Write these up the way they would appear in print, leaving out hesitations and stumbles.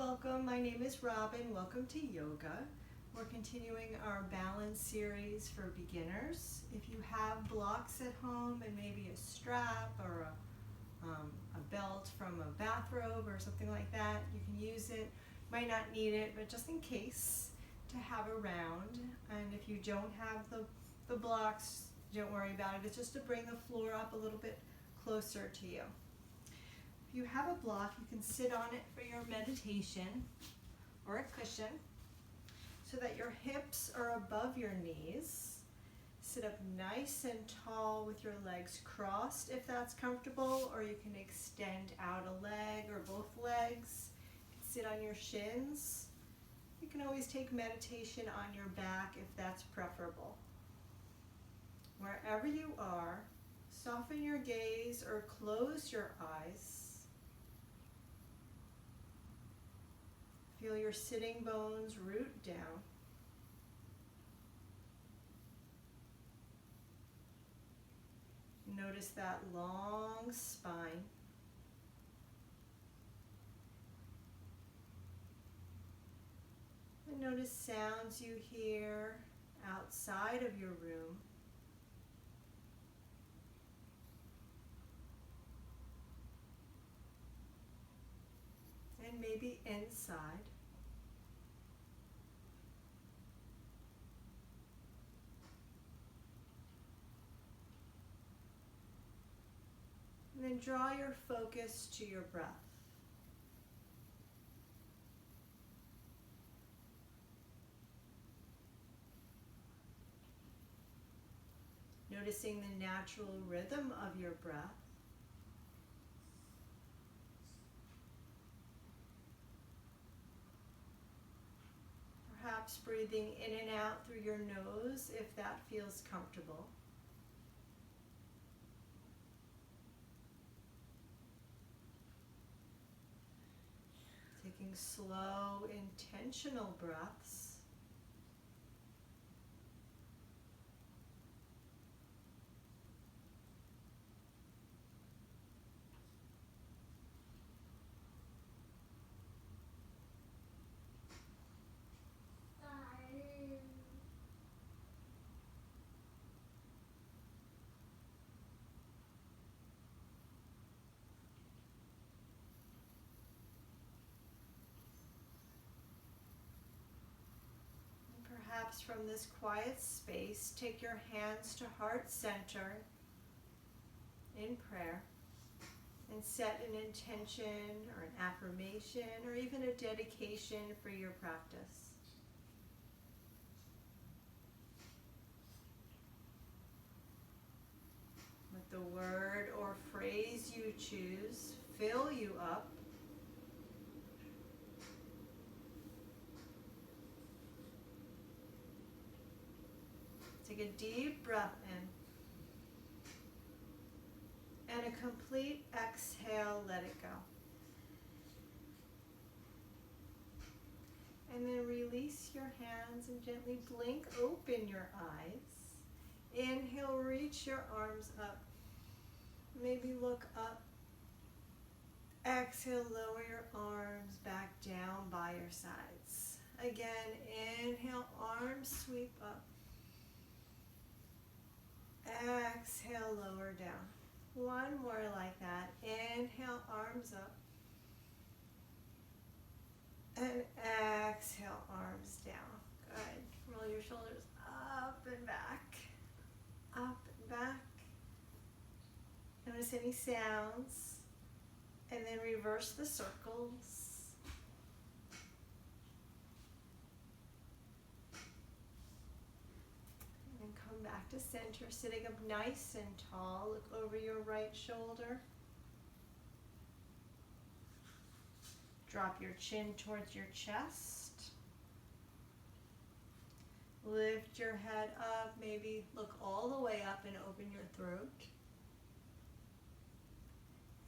Welcome, my name is Robin. Welcome to yoga. We're continuing our balance series for beginners. If you have blocks at home and maybe a strap or a belt from a bathrobe or something like that, you can use it. Might not need it, but just in case to have around. And if you don't have the blocks, don't worry about it. It's just to bring the floor up a little bit closer to you. If you have a block, you can sit on it for your meditation or a cushion so that your hips are above your knees. Sit up nice and tall with your legs crossed if that's comfortable, or you can extend out a leg or both legs. You can sit on your shins. You can always take meditation on your back if that's preferable. Wherever you are, soften your gaze or close your eyes. Feel your sitting bones root down. Notice that long spine. And notice sounds you hear outside of your room. And maybe inside. And then draw your focus to your breath. Noticing the natural rhythm of your breath. Perhaps breathing in and out through your nose if that feels comfortable. Taking slow, intentional breaths. Perhaps from this quiet space, take your hands to heart center in prayer and set an intention or an affirmation or even a dedication for your practice. Let the word or phrase you choose fill you up. Take a deep breath in and a complete exhale, let it go. And then release your hands and gently blink open your eyes. Inhale, reach your arms up. Maybe look up. Exhale, lower your arms back down by your sides. Again, inhale, arms sweep up. Exhale, lower down. One more like that. Inhale, arms up. And exhale, arms down. Good. Roll your shoulders up and back. Up and back. Notice any sounds. And then reverse the circles. Back to center, sitting up nice and tall. Look over your right shoulder. Drop your chin towards your chest. Lift your head up, maybe look all the way up and open your throat.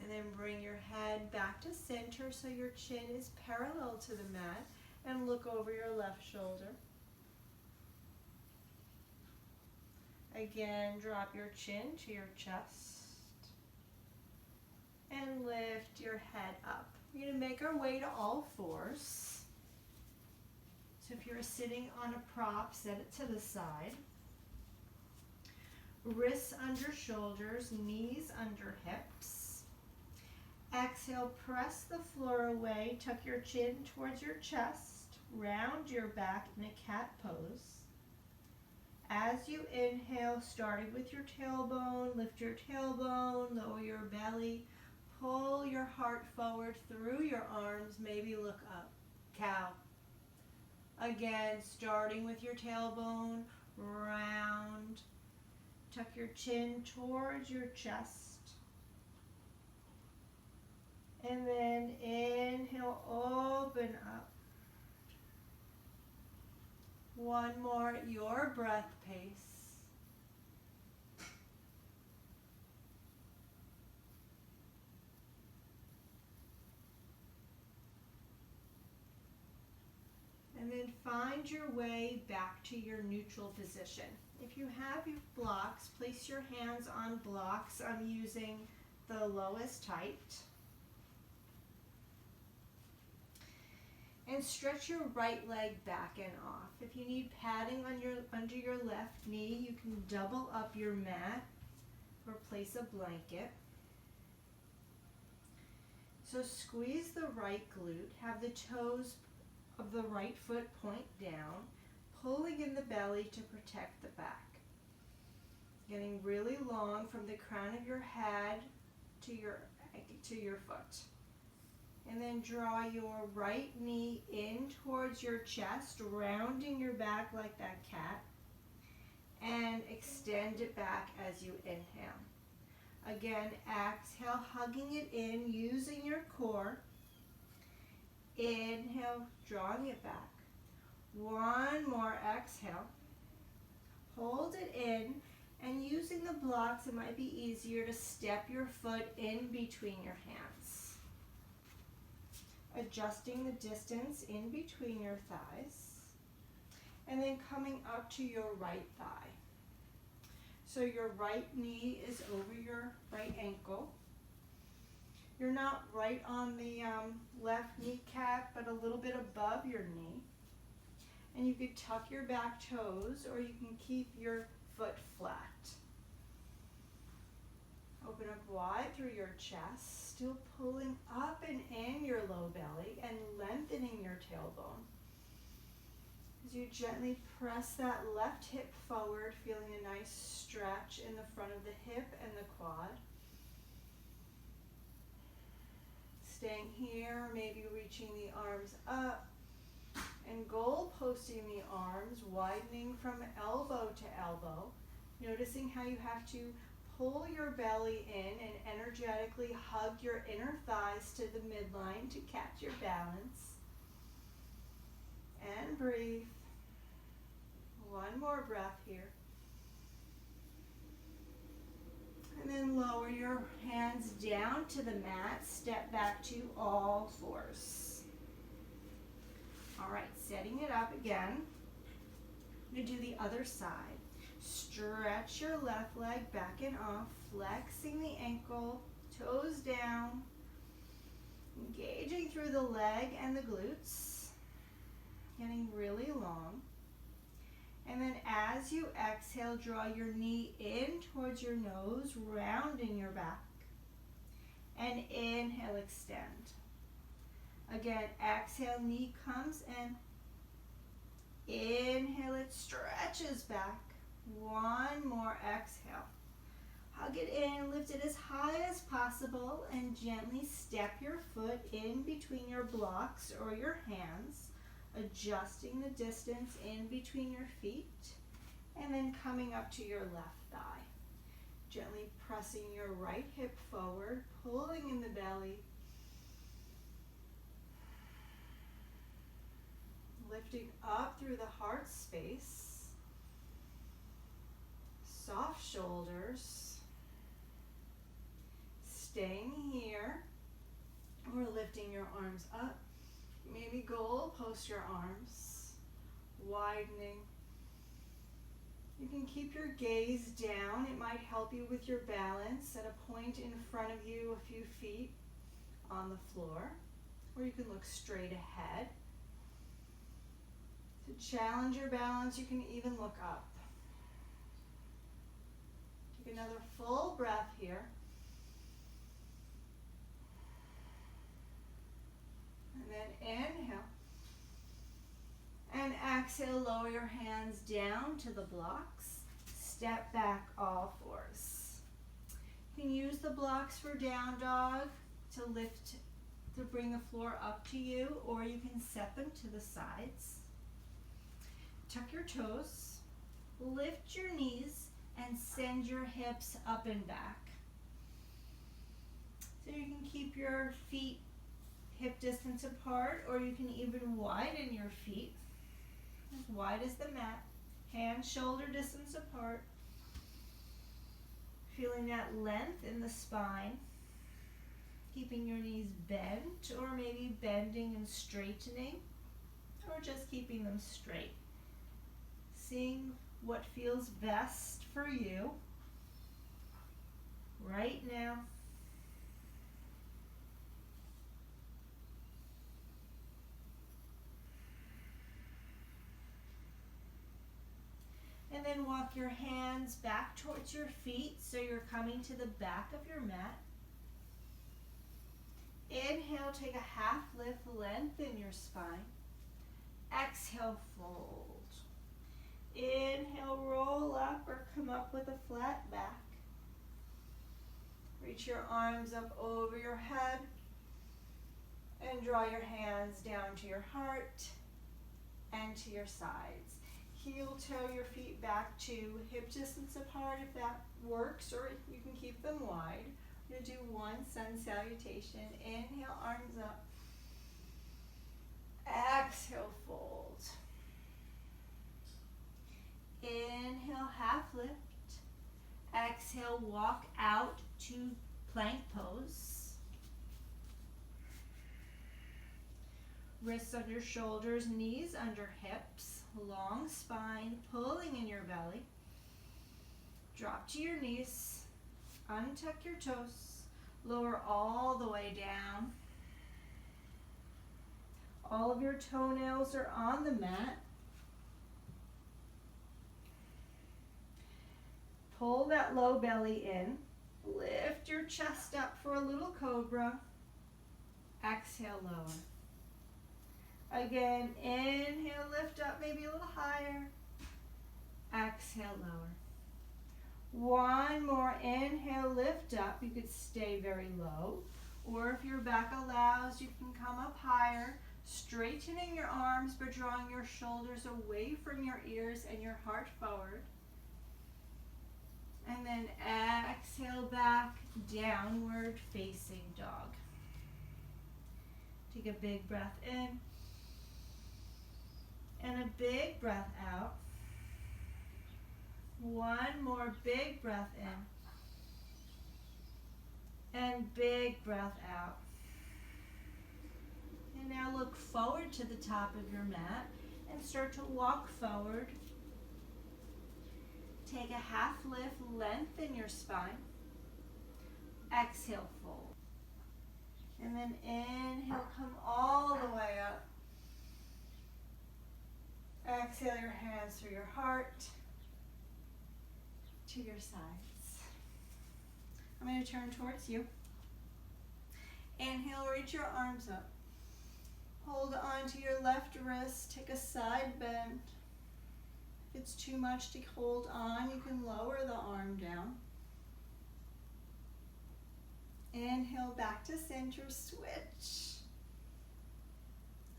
And then bring your head back to center so your chin is parallel to the mat, and look over your left shoulder. Again, drop your chin to your chest and lift your head up. We're going to make our way to all fours. So if you're sitting on a prop, set it to the side. Wrists under shoulders, knees under hips. Exhale, press the floor away, tuck your chin towards your chest, round your back in a cat pose. As you inhale, starting with your tailbone, lift your tailbone, lower your belly, pull your heart forward through your arms, maybe look up. Cow. Again, starting with your tailbone, round. Tuck your chin towards your chest. And then inhale, open up. One more at your breath pace. And then find your way back to your neutral position. If you have your blocks, place your hands on blocks. I'm using the lowest height. And stretch your right leg back and off. If you need padding on under your left knee, you can double up your mat or place a blanket. So squeeze the right glute, have the toes of the right foot point down, pulling in the belly to protect the back. Getting really long from the crown of your head to your foot. And then draw your right knee in towards your chest, rounding your back like that cat. And extend it back as you inhale. Again, exhale, hugging it in, using your core. Inhale, drawing it back. One more exhale. Hold it in, and using the blocks, it might be easier to step your foot in between your hands. Adjusting the distance in between your thighs. And then coming up to your right thigh. So your right knee is over your right ankle. You're not right on the left kneecap, but a little bit above your knee. And you could tuck your back toes, or you can keep your foot flat. Open up wide through your chest, still pulling up and in your low belly and lengthening your tailbone. As you gently press that left hip forward, feeling a nice stretch in the front of the hip and the quad. Staying here, maybe reaching the arms up and goal posting the arms, widening from elbow to elbow. Noticing how you have to pull your belly in and energetically hug your inner thighs to the midline to catch your balance. And breathe. One more breath here. And then lower your hands down to the mat. Step back to all fours. All right, setting it up again. I'm going to do the other side. Stretch your left leg back and off, flexing the ankle, toes down, engaging through the leg and the glutes, getting really long. And then as you exhale, draw your knee in towards your nose, rounding your back. And inhale, extend. Again, exhale, knee comes in. Inhale, it stretches back. One more exhale. Hug it in, lift it as high as possible, and gently step your foot in between your blocks or your hands, adjusting the distance in between your feet, and then coming up to your left thigh. Gently pressing your right hip forward, pulling in the belly, lifting up through the heart space. Soft shoulders, staying here, or lifting your arms up. Maybe goal post your arms, widening. You can keep your gaze down. It might help you with your balance at a point in front of you, a few feet on the floor. or you can look straight ahead. To challenge your balance, you can even look up. Take another full breath here. And then inhale. And exhale, lower your hands down to the blocks. Step back all fours. You can use the blocks for down dog to lift, to bring the floor up to you, or you can set them to the sides. Tuck your toes, lift your knees, and send your hips up and back. So you can keep your feet hip distance apart, or you can even widen your feet as wide as the mat. Hands shoulder distance apart. Feeling that length in the spine. Keeping your knees bent, or maybe bending and straightening, or just keeping them straight. Seeing what feels best for you right now. And then walk your hands back towards your feet so you're coming to the back of your mat. Inhale, take a half lift, lengthen your spine. Exhale, fold. Inhale, roll up or come up with a flat back. Reach your arms up over your head and draw your hands down to your heart and to your sides. Heel toe your feet back to hip distance apart if that works, or you can keep them wide. We're going to do one sun salutation. Inhale, arms up. Exhale, fold. Inhale, half lift. Exhale, walk out to plank pose. Wrists under shoulders, knees under hips. Long spine, pulling in your belly. Drop to your knees. Untuck your toes. Lower all the way down. All of your toenails are on the mat. Pull that low belly in. Lift your chest up for a little cobra. Exhale, lower. Again, inhale, lift up, maybe a little higher. Exhale, lower. One more, inhale, lift up. You could stay very low. Or if your back allows, you can come up higher, straightening your arms, but drawing your shoulders away from your ears and your heart forward. And then exhale back, downward facing dog. Take a big breath in. And a big breath out. One more big breath in. And big breath out. And now look forward to the top of your mat and start to walk forward. Take a half lift, lengthen your spine. Exhale, fold. And then inhale, come all the way up. Exhale your hands through your heart to your sides. I'm going to turn towards you. Inhale, reach your arms up. Hold on to your left wrist. Take a side bend. If it's too much to hold on, you can lower the arm down. Inhale, back to center, switch.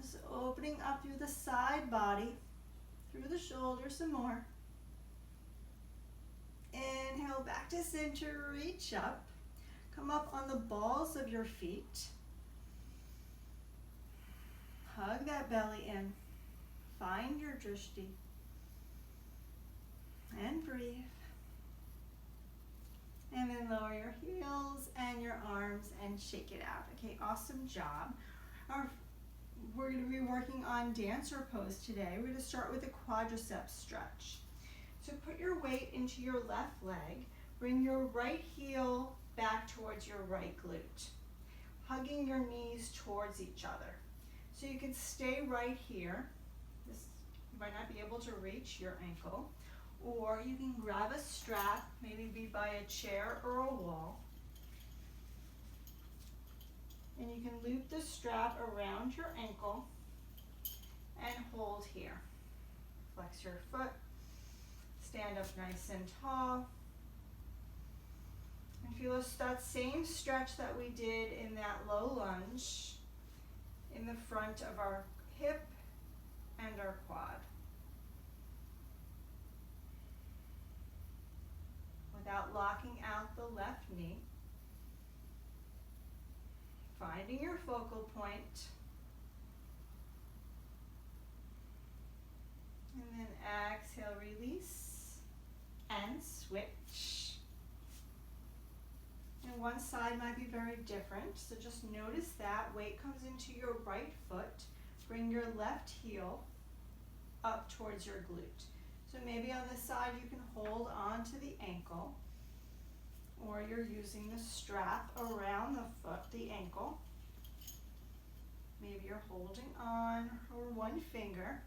Just opening up through the side body, through the shoulders some more. Inhale, back to center, reach up. Come up on the balls of your feet. Hug that belly in. Find your drishti. And breathe. And then lower your heels and your arms and shake it out. Okay, awesome job. We're going to be working on dancer pose today. We're going to start with a quadriceps stretch. So put your weight into your left leg. Bring your right heel back towards your right glute. hugging your knees towards each other. So you can stay right here. You might not be able to reach your ankle, or you can grab a strap, maybe be by a chair or a wall, and you can loop the strap around your ankle and hold here. Flex your foot, stand up nice and tall, and feel that same stretch that we did in that low lunge in the front of our hip and our quad. Without locking out the left knee. Finding your focal point. And then exhale, release, and switch. And one side might be very different, so just notice that. Weight comes into your right foot. Bring your left heel up towards your glute. So maybe on this side you can hold on to the ankle, or you're using the strap around the foot, the ankle. Maybe you're holding on or one finger.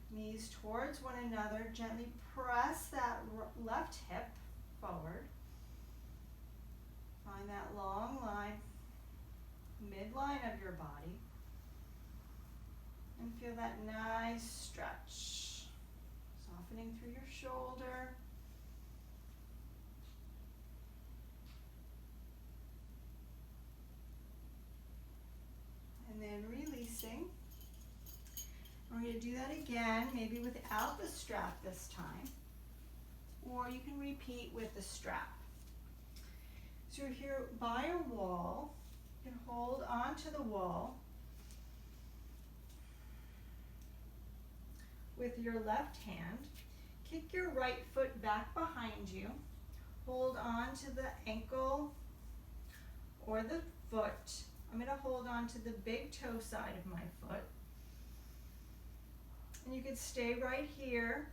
Knees towards one another. Gently press that left hip forward. Find that long line, midline of your body. And feel that nice stretch. Softening through your shoulder. And then releasing. We're going to do that again, maybe without the strap this time. Or you can repeat with the strap. So you're here by a wall. You can hold onto the wall with your left hand. Kick your right foot back behind you. Hold on to the ankle or the foot. I'm going to hold on to the big toe side of my foot. And you could stay right here,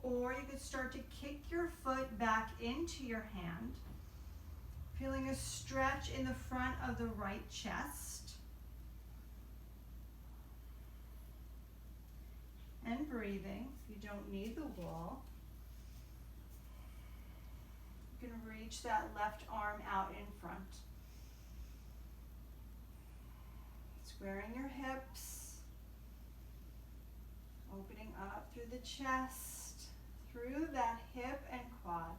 or you could start to kick your foot back into your hand, feeling a stretch in the front of the right chest. And breathing. If you don't need the wall, you can reach that left arm out in front. Squaring your hips, opening up through the chest, through that hip and quad.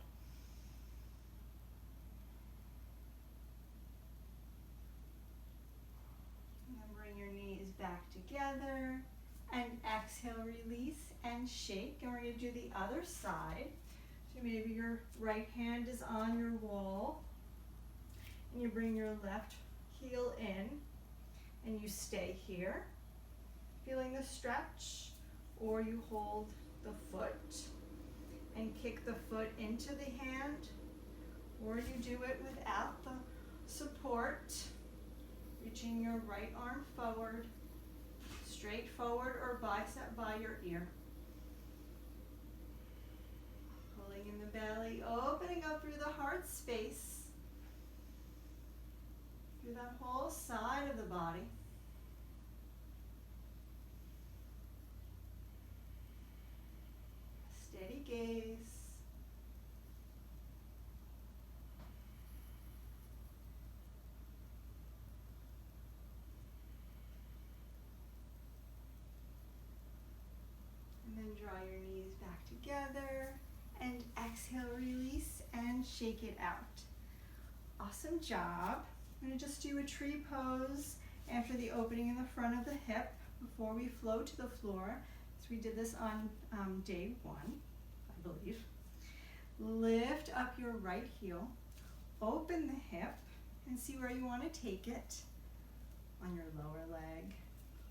And then bring your knees back together. And exhale, release, and shake. And we're going to do the other side. So maybe your right hand is on your wall. And you bring your left heel in. And you stay here, feeling the stretch. Or you hold the foot and kick the foot into the hand. Or you do it without the support. Reaching your right arm forward. Straight forward or bicep by your ear. Pulling in the belly, opening up through the heart space. Through that whole side of the body. Steady gaze. And then draw your knees back together and exhale, release, and shake it out. Awesome job. I'm going to just do a tree pose after the opening in the front of the hip before we float to the floor. So we did this on day 1, I believe. Lift up your right heel, open the hip, and see where you want to take it on your lower leg.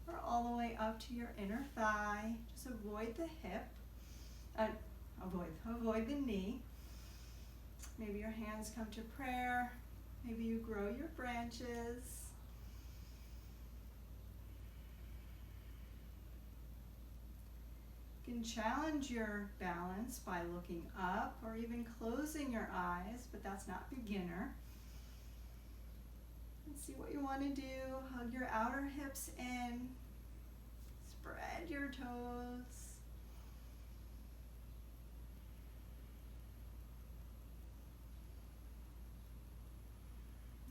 Or all the way up to your inner thigh. Just avoid the hip, avoid the knee. Maybe your hands come to prayer. Maybe you grow your branches. You can challenge your balance by looking up or even closing your eyes, but that's not beginner. And see what you want to do. Hug your outer hips in. Spread your toes.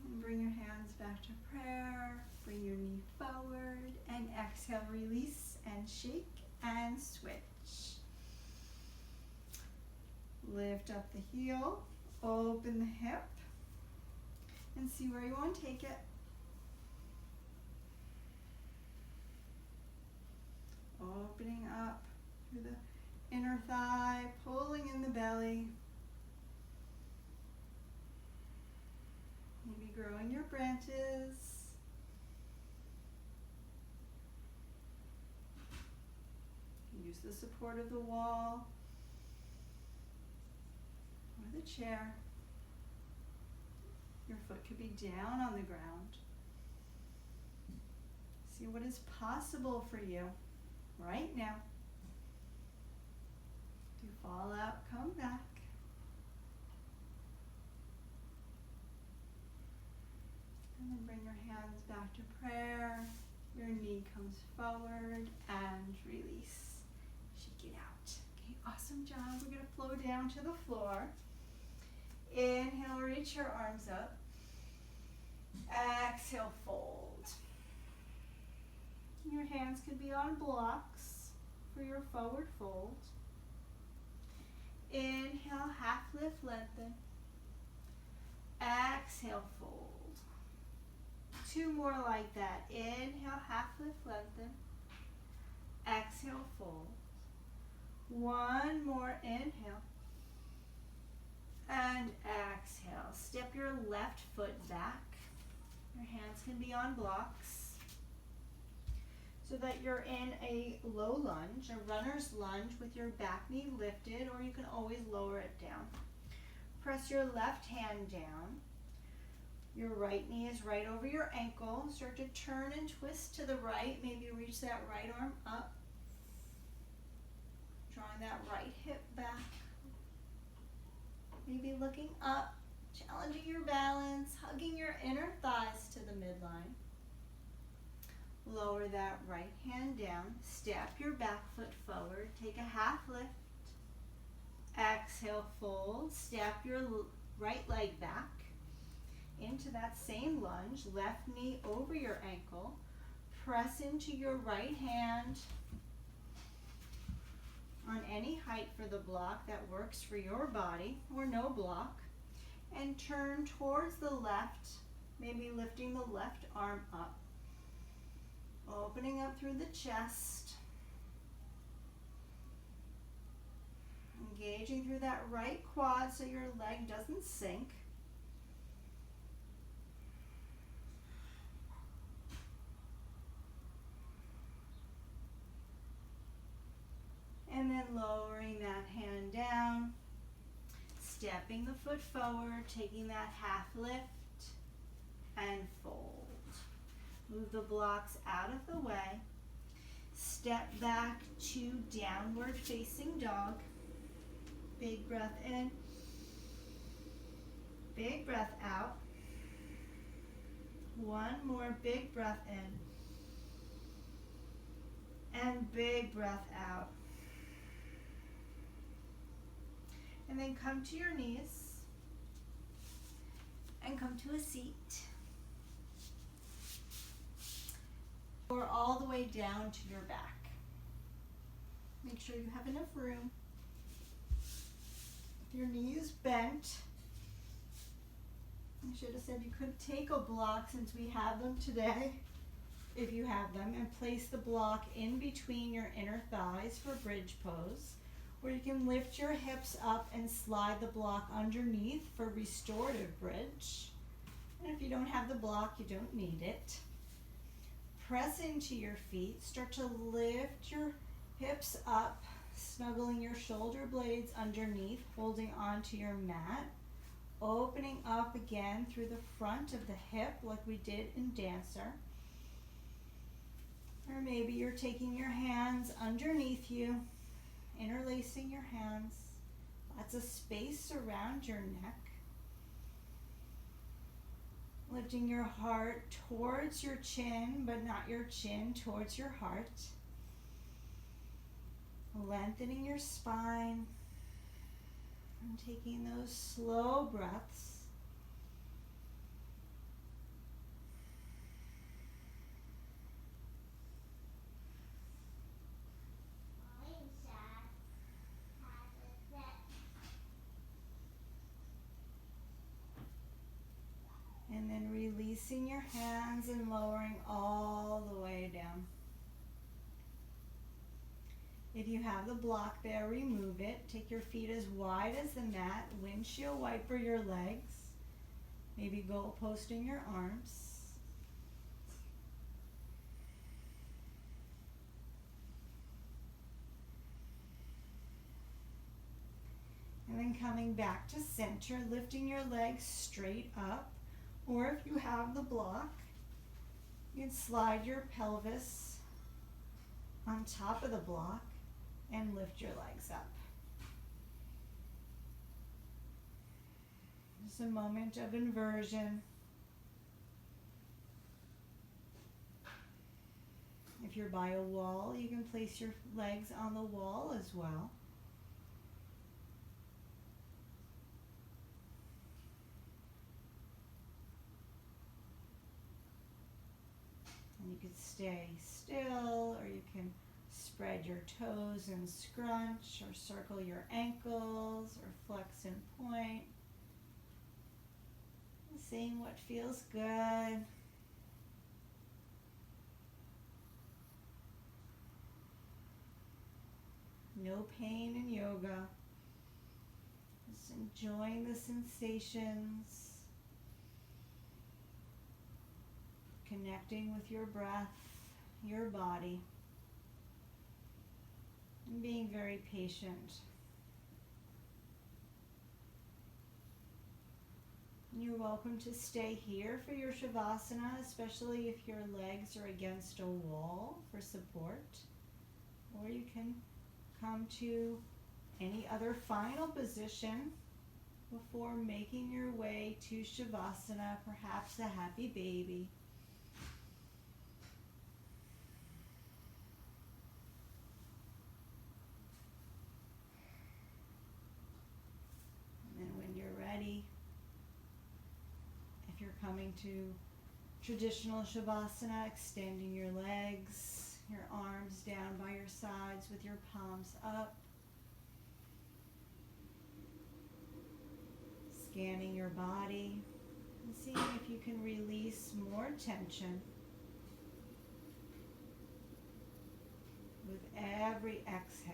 And bring your hands back to prayer. Bring your knee forward and exhale, release and shake and switch. Lift up the heel, open the hip, and see where you want to take it. Opening up through the inner thigh, pulling in the belly. Maybe growing your branches. Use the support of the wall or the chair. Your foot could be down on the ground. See what is possible for you right now. If you fall out, come back. And then bring your hands back to prayer. Your knee comes forward and release. Shake it out. Okay, awesome job. We're going to flow down to the floor. Inhale, reach your arms up. Exhale, fold. Your hands could be on blocks for your forward fold. Inhale, half lift, lengthen. Exhale, fold. Two more like that. Inhale, half lift, lengthen. Exhale, fold. One more, inhale. And exhale. Step your left foot back. Your hands can be on blocks so that you're in a low lunge, a runner's lunge with your back knee lifted, or you can always lower it down. Press your left hand down. Your right knee is right over your ankle. Start to turn and twist to the right. Maybe reach that right arm up. Drawing that right hip back. Maybe looking up, challenging your balance, hugging your inner thighs to the midline. Lower that right hand down. Step your back foot forward. Take a half lift. Exhale, fold. Step your right leg back into that same lunge. Left knee over your ankle. Press into your right hand on any height for the block that works for your body, or no block, and turn towards the left, maybe lifting the left arm up, opening up through the chest, engaging through that right quad so your leg doesn't sink. And then lowering that hand down, stepping the foot forward, taking that half lift, and fold. Move the blocks out of the way. Step back to downward facing dog. Big breath in. Big breath out. One more big breath in. And big breath out. And then come to your knees and come to a seat. Or all the way down to your back. Make sure you have enough room. If your knee is bent, I should have said you could take a block since we have them today, if you have them, and place the block in between your inner thighs for bridge pose. Or you can lift your hips up and slide the block underneath for restorative bridge. And if you don't have the block, you don't need it. Press into your feet. Start to lift your hips up, snuggling your shoulder blades underneath, holding onto your mat. Opening up again through the front of the hip like we did in Dancer. Or maybe you're taking your hands underneath you, interlacing your hands. Lots of space around your neck. Lifting your heart towards your chin, but not your chin towards your heart. Lengthening your spine and taking those slow breaths. And then releasing your hands and lowering all the way down. If you have the block there, remove it. Take your feet as wide as the mat. Windshield wiper your legs. Maybe goalposting your arms. And then coming back to center, lifting your legs straight up. Or if you have the block, you can slide your pelvis on top of the block and lift your legs up. Just a moment of inversion. If you're by a wall, you can place your legs on the wall as well. And you can stay still, or you can spread your toes and scrunch, or circle your ankles, or flex and point. Seeing what feels good. No pain in yoga. Just enjoying the sensations. Connecting with your breath, your body. And being very patient. You're welcome to stay here for your Shavasana, especially if your legs are against a wall for support. Or you can come to any other final position before making your way to Shavasana, perhaps a happy baby. And then when you're ready, if you're coming to traditional Shavasana, extending your legs, your arms down by your sides with your palms up. Scanning your body and seeing if you can release more tension with every exhale.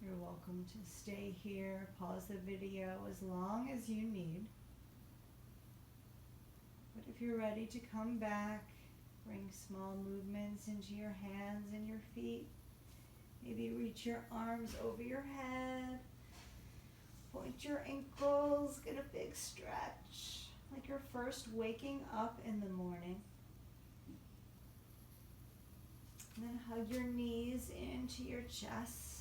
You're welcome to stay here, pause the video as long as you need. But if you're ready to come back, bring small movements into your hands and your feet. Maybe reach your arms over your head. Point your ankles, get a big stretch, like you're first waking up in the morning. And then hug your knees into your chest.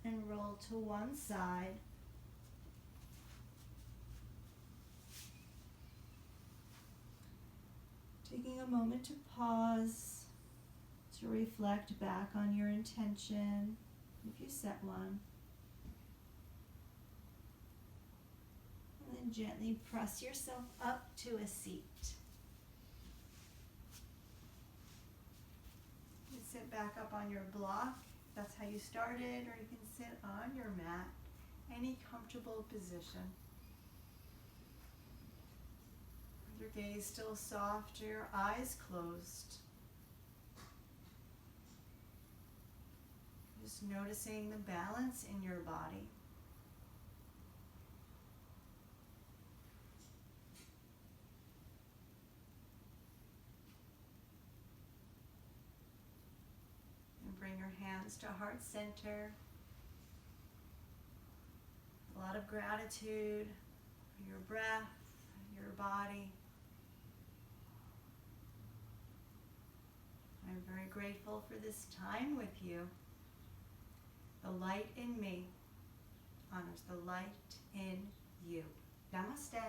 And roll to one side. Taking a moment to pause, to reflect back on your intention, if you set one. And then gently press yourself up to a seat. You sit back up on your block. That's how you started, or you can sit on your mat, any comfortable position. Your gaze still soft, or your eyes closed. Just noticing the balance in your body. hands to heart center. A lot of gratitude for your breath, your body. I'm very grateful for this time with you. The light in me honors the light in you. Namaste.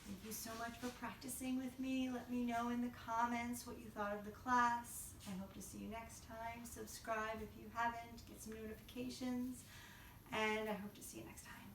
Thank you so much for practicing with me. Let me know in the comments what you thought of the class. I hope to see you next time. Subscribe if you haven't. Get some notifications. And I hope to see you next time.